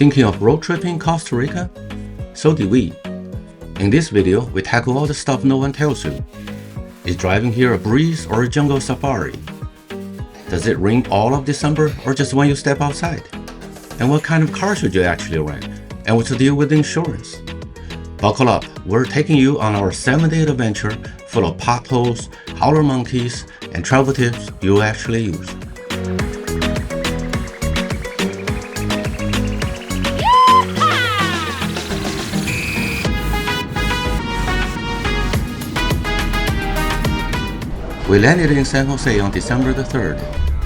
Thinking of road tripping Costa Rica? So did we. In this video, we tackle all the stuff no one tells you. Is driving here a breeze or a jungle safari? Does it rain all of December or just when you step outside? And what kind of car should you actually rent? And what's the deal with insurance? Buckle up, we're taking you on our 7-day adventure full of potholes, howler monkeys, and travel tips you'll actually use. We landed in San José on December the 3rd,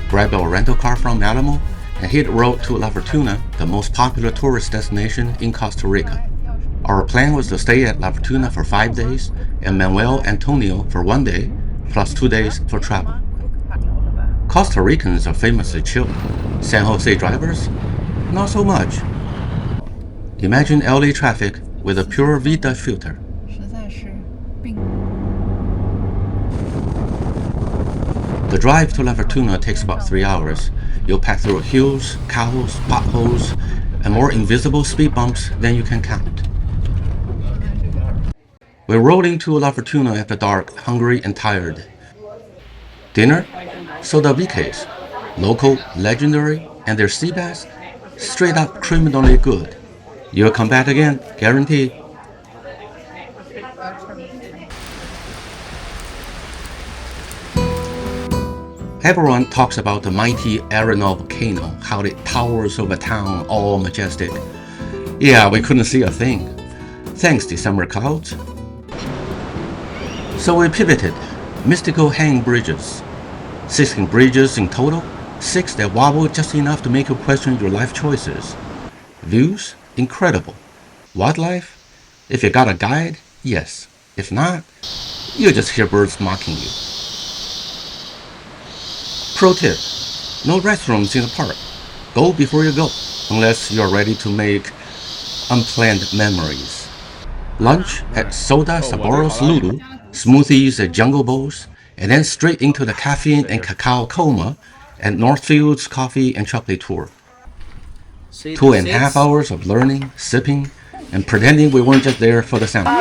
grabbed our rental car from Alamo, and hit road to La Fortuna, the most popular tourist destination in Costa Rica. Our plan was to stay at La Fortuna for 5 days and Manuel Antonio for 1 day, plus 2 days for travel. Costa Ricans are famously chill. San Jose drivers? Not so much. Imagine LA traffic with a pure V-Dutch filter. The drive to La Fortuna takes about 3 hours. You'll pass through hills, cows, potholes, and more invisible speed bumps than you can count. We rolled into La Fortuna after dark, hungry and tired. Dinner? Soda Viques. Local, legendary, and their sea bass? Straight up criminally good. You'll come back again, guaranteed. Everyone talks about the mighty Arenal volcano, how it towers over town, all majestic. Yeah, we couldn't see a thing. Thanks, December clouds. So we pivoted. Mystical hang bridges. 16 bridges in total, 6 that wobble just enough to make you question your life choices. Views? Incredible. Wildlife? If you got a guide, yes. If not, you'll just hear birds mocking you. Pro tip, no restrooms in the park. Go before you go, unless you're ready to make unplanned memories. Lunch at Soda Saboro's Lulu, smoothies at Jungle Bowls, and then straight into the caffeine and cacao coma at Northfield's Coffee and Chocolate Tour. 2.5 hours of learning, sipping, and pretending we weren't just there for the sample.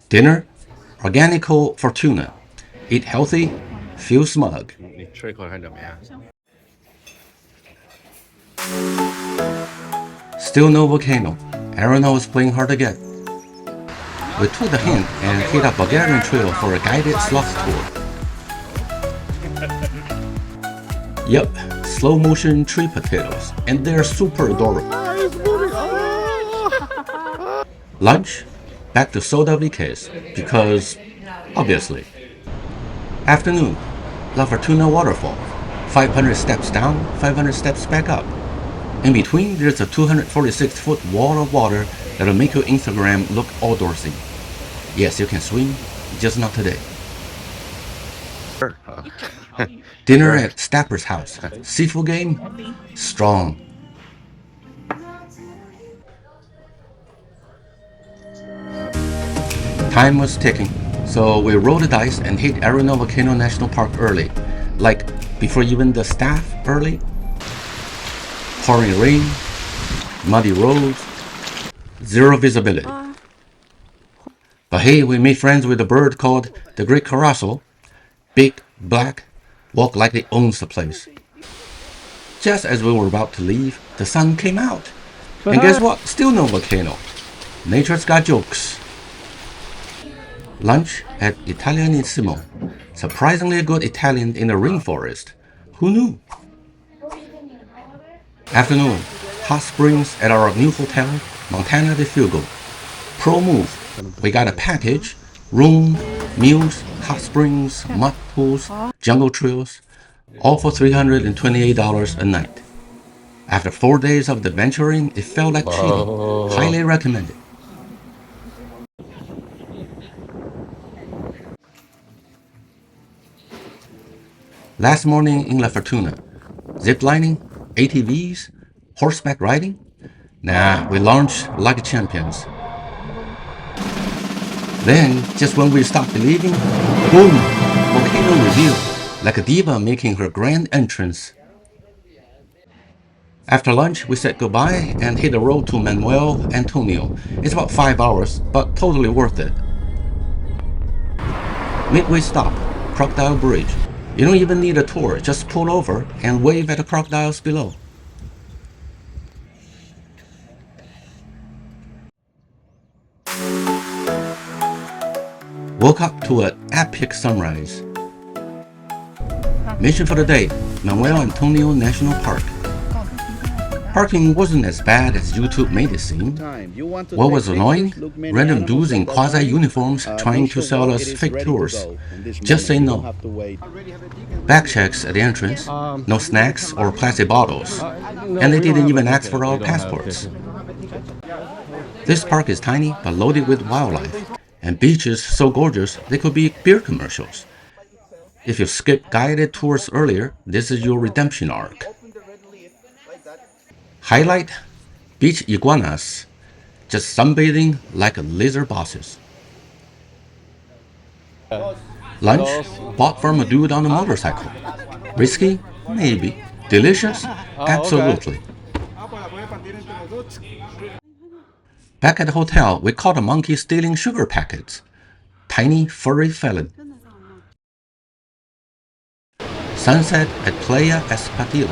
Dinner, Organico Fortuna. Eat healthy, feel smug. Still no volcano. Arenal is playing hard to get. We took the hint and hit a Bulgarian trail for a guided sloth tour. Yep, slow motion tree potatoes, and they're super adorable. Lunch? Back to Soda Viques, because, obviously. Afternoon, La Fortuna waterfall. 500 steps down, 500 steps back up. In between, there's a 246-foot wall of water that'll make your Instagram look outdoorsy. Yes, you can swim, just not today. Dinner at Stapper's house. Seafood game? Strong. Time was ticking, so we rolled the dice and hit Arenal Volcano National Park early. Like, before even the staff early. Pouring rain, muddy roads, zero visibility. But hey, we made friends with a bird called the Great Carasso. Big, black, walk like it owns the place. Just as we were about to leave, the sun came out. And guess what? Still no volcano. Nature's got jokes. Lunch at Italianissimo. Surprisingly good Italian in the rainforest. Who knew? Afternoon, hot springs at our new hotel, Montana de Fuego. Pro move. We got a package, room, meals, hot springs, mud pools, jungle trails, all for $328 a night. After 4 days of adventuring, it felt like cheating. Highly recommended. Last morning in La Fortuna, ziplining, ATVs, horseback riding? Nah, we launched like champions. Then, just when we stopped believing, boom, volcano revealed. like a diva making her grand entrance. After lunch, we said goodbye and hit the road to Manuel Antonio. It's about 5 hours, but totally worth it. Midway stop, Crocodile Bridge. You don't even need a tour, just pull over and wave at the crocodiles below. Woke up to an epic sunrise. Mission for the day, Manuel Antonio National Park. Parking wasn't as bad as YouTube made it seem. What was annoying? Random dudes in quasi-uniforms trying to sell us fake tours. Just say no. Bag checks at the entrance, no snacks or plastic bottles, and they didn't even ask for our passports. This park is tiny but loaded with wildlife, and beaches so gorgeous they could be beer commercials. If you skipped guided tours earlier, this is your redemption arc. Highlight: beach iguanas, just sunbathing like lizard bosses. Lunch, bought from a dude on a motorcycle. Risky? Maybe. Delicious? Absolutely. Back at the hotel, we caught a monkey stealing sugar packets. Tiny, furry felon. Sunset at Playa Espadilla.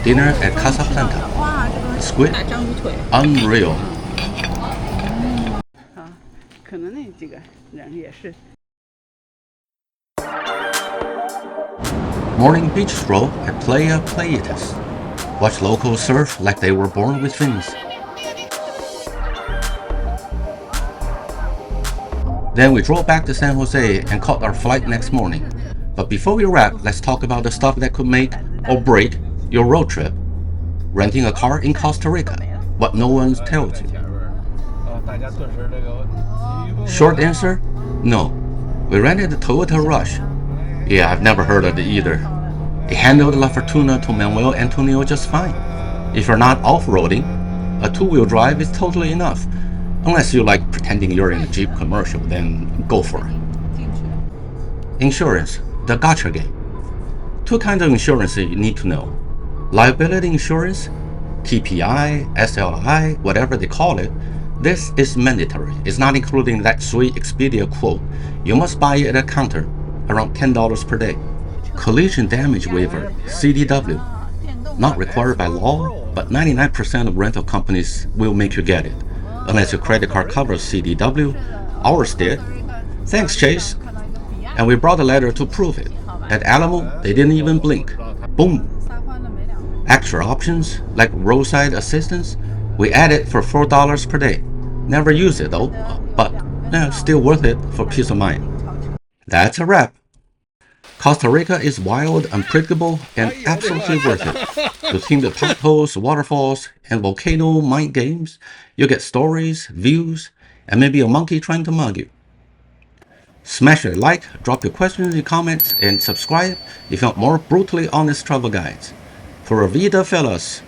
Dinner at Casablanca. Squid? Unreal. Morning beach stroll at Playa Playitas. Watch locals surf like they were born with fins. Then we drove back to San Jose and caught our flight next morning. But before we wrap, let's talk about the stuff that could make or break your road trip. Renting a car in Costa Rica, what no one tells you. Short answer, no. We rented the Toyota Rush. Yeah, I've never heard of it either. It handled La Fortuna to Manuel Antonio just fine. If you're not off-roading, a two-wheel drive is totally enough. Unless you like pretending you're in a Jeep commercial, then go for it. Insurance, the gotcha game. Two kinds of insurance you need to know. Liability insurance, TPI, SLI, whatever they call it, this is mandatory. It's not including that sweet Expedia quote. You must buy it at a counter, around $10 per day. Collision damage waiver, CDW. Not required by law, but 99% of rental companies will make you get it. Unless your credit card covers CDW, ours did. Thanks, Chase. And we brought a letter to prove it. At Alamo, they didn't even blink. Boom. Extra options, like roadside assistance, we added for $4 per day. Never use it though, but still worth it for peace of mind. That's a wrap. Costa Rica is wild, unpredictable, and absolutely worth it. Between the potholes, waterfalls, and volcano mind games, you get stories, views, and maybe a monkey trying to mug you. Smash a like, drop your questions in comments, and subscribe if you want more brutally honest travel guides. Pura vida, fellas!